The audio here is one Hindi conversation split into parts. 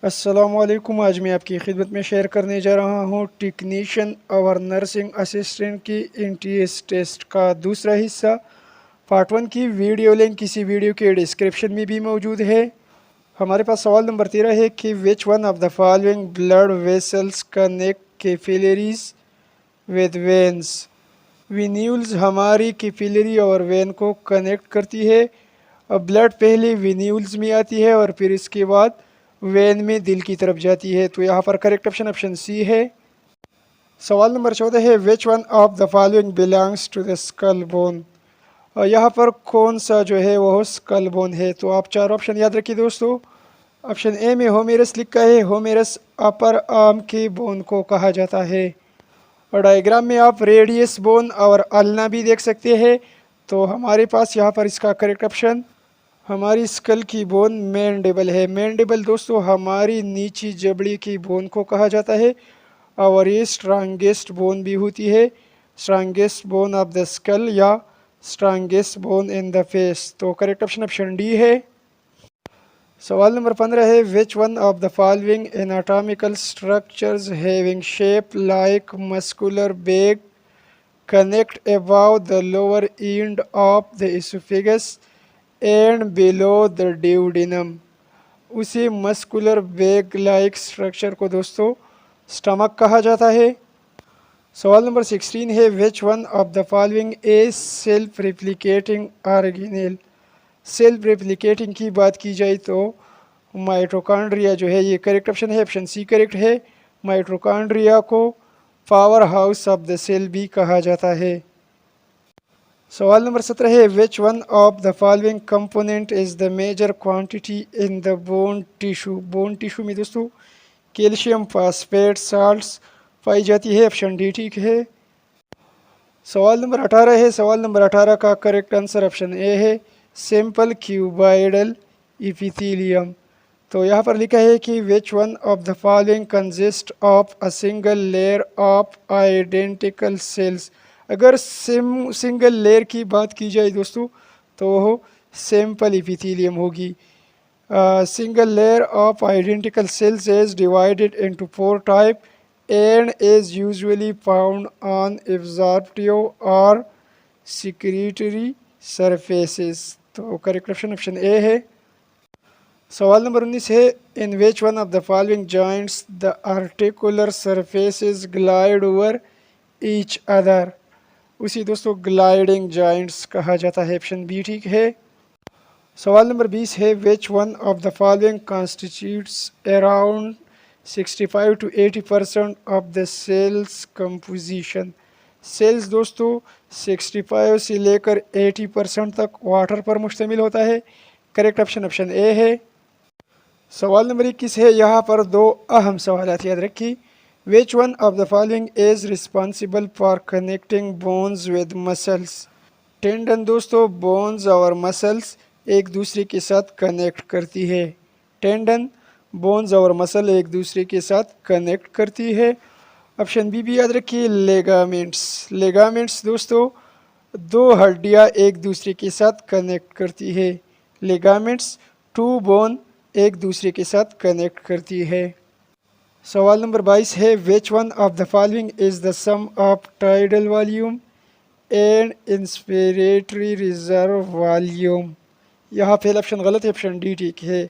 अस्सलामुअलैकुम। आज मैं आपकी खिदमत में शेयर करने जा रहा हूँ टेक्नीशियन और नर्सिंग असिस्टेंट की एनटीएस टेस्ट का दूसरा हिस्सा। पार्ट 1 की वीडियो लिंक किसी वीडियो के डिस्क्रिप्शन में भी मौजूद है। हमारे पास सवाल नंबर 13 है कि विच one of the following blood vessels connect capillaries with veins. Venules हमारी कैपिलरी और वेन को कनेक्ट करती है। अब ब्लड पहले वेन्यूल्स में आती है और फिर इसके बाद वेन में दिल की तरफ जाती है। तो यहाँ पर करेक्ट ऑप्शन ऑप्शन सी है। सवाल नंबर 14 है which one of the following belongs to the skull bone. और यहाँ पर कौन सा जो है वो स्कल बोन है। तो आप चार ऑप्शन याद रखिए दोस्तों। ऑप्शन ए में होमेरस लिखा है। होमेरस अपर आर्म के बोन को कहा जाता है। और डायग्राम में आप रेडियस बोन और अल्ना भी देख सकते हैं। तो हमारे पास यहाँ पर इसका करेक्ट ऑप्शन हमारी स्कल की बोन मैंडिबल है। मैंडिबल दोस्तों हमारी नीची जबड़ी की बोन को कहा जाता है और ये स्ट्रांगेस्ट बोन भी होती है। Strongest bone of the skull या strongest bone in the face. तो करेक्ट ऑप्शन ऑप्शन डी है। सवाल नंबर 15 है which one of the following anatomical structures having shape like muscular bag connect above the lower end of the oesophagus and below the duodenum. उसी मस्कुलर बैग लाइक स्ट्रक्चर को दोस्तों स्टमक कहा जाता है। सवाल नंबर 16 है which one of the following a self replicating organelle. Self replicating की बात की जाए तो माइटोकॉन्ड्रिया जो है ये करेक्ट ऑप्शन है। ऑप्शन सी करेक्ट है। माइटोकॉन्ड्रिया को power house of the cell भी कहा जाता है। सवाल नंबर 17 है which one of the following component is the major quantity in the bone tissue. Bone tissue में दोस्तों कैल्शियम फास्फेट साल्ट्स पाई जाती है। ऑप्शन डी ठीक है। सवाल नंबर 18 है। सवाल नंबर 18 का करेक्ट आंसर ऑप्शन ए है सिंपल क्यूबाइडल इपिथेलियम। तो यहाँ पर लिखा है कि विच one of the following consist of a single layer of identical sales. अगर सिंगल लेयर की बात की जाए दोस्तों तो वो सिंपल इपिथेलियम होगी। Single layer of identical sales is divided into 4 type and is usually found on absorptive or secretory surfaces। तो करेक्ट ऑप्शन ऑप्शन ए है। सवाल नंबर 19 है in which one of the following joints the articular surfaces glide over each other. उसी दोस्तों ग्लाइडिंग जॉइंट्स कहा जाता है। ऑप्शन बी ठीक है। सवाल नंबर 20 है which one of the following constitutes around 65 to 80% of the cells composition. Cells दोस्तों 65 से लेकर 80% तक वाटर पर मुश्तमिल होता है। करेक्ट ऑप्शन ऑप्शन ए है। सवाल नंबर 21 है। यहाँ पर दो अहम सवाल याद रखिए। विच one of the following is responsible for connecting bones with muscles. Tendon दोस्तों बोन्स और मसल्स एक दूसरे के साथ कनेक्ट करती है। टेंडन बोन्स और मसल एक दूसरे के साथ कनेक्ट करती है। ऑप्शन बी भी याद रखिए लेगामेंट्स। लेगामेंट्स दोस्तों दो हड्डियां एक दूसरे के साथ कनेक्ट करती है। लेगामेंट्स टू बोन एक दूसरे के साथ कनेक्ट करती है। सवाल नंबर 22 है which one of the following is the sum of tidal volume and inspiratory reserve volume. यहाँ पहला ऑप्शन गलत है। ऑप्शन डी ठीक है।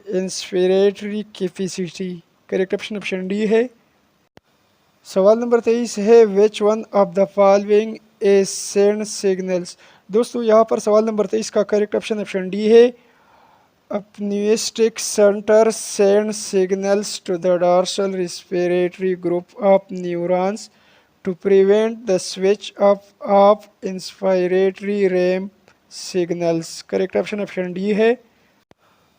Inspiratory capacity correct option option D है। सवाल नंबर 23 है which one of the following a send signals. दोस्तों यहाँ पर सवाल नंबर 23 का करेक्ट ऑप्शन ऑप्शन डी है। Apneustic centre send signals to the dorsal respiratory group of neurons to prevent the switch off inspiratory ramp signals. Correct option option D है।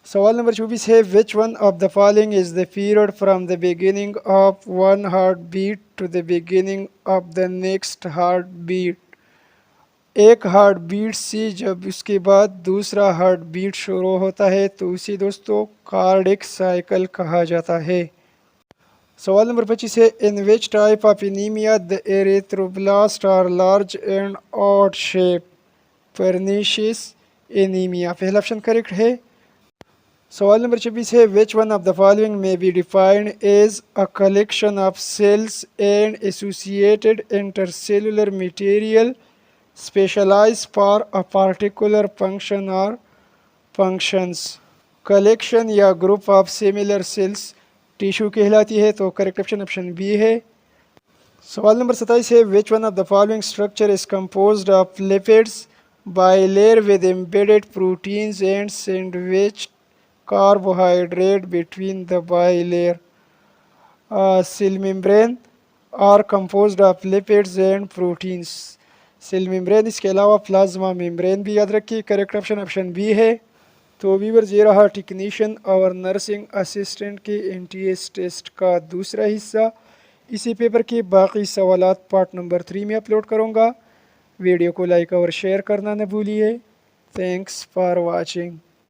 सवाल नंबर 24 है which one of the following is the period from the beginning of one heart beat to the beginning of the next heart beat. एक हार्ट बीट से जब उसके बाद दूसरा हार्ट बीट शुरू होता है तो उसे दोस्तों कार्डिक साइकिल कहा जाता है। सवाल नंबर 25 है in which type of anaemia the erythroblast are large and odd shape. Pernicious anaemia पहला ऑप्शन करेक्ट है। सवाल नंबर 26 है which one of the following may be defined as a collection of cells and associated intercellular material specialise for a particular function और फंक्शंस। कलेक्शन या group of similar cells tissue कहलाती है, तो करेक्ट ऑप्शन बी है। सवाल नंबर 27 है which one of the following structure is composed of lipids bilayer with embedded proteins and sandwiched carbohydrate between the bilayer. Cell membrane are composed of lipids and proteins. Cell membrane इसके अलावा प्लाज्मा मेम्ब्रेन भी याद रखिए, करेक्ट ऑप्शन बी है। तो व्यूअर्स ये रहा टेक्नीशियन और नर्सिंग असिस्टेंट के एनटीएस टेस्ट का दूसरा हिस्सा। इसी पेपर के बाकी सवालात पार्ट नंबर 3 में अपलोड करूँगा। वीडियो को लाइक और शेयर करना न भूलिए। Thanks for watching.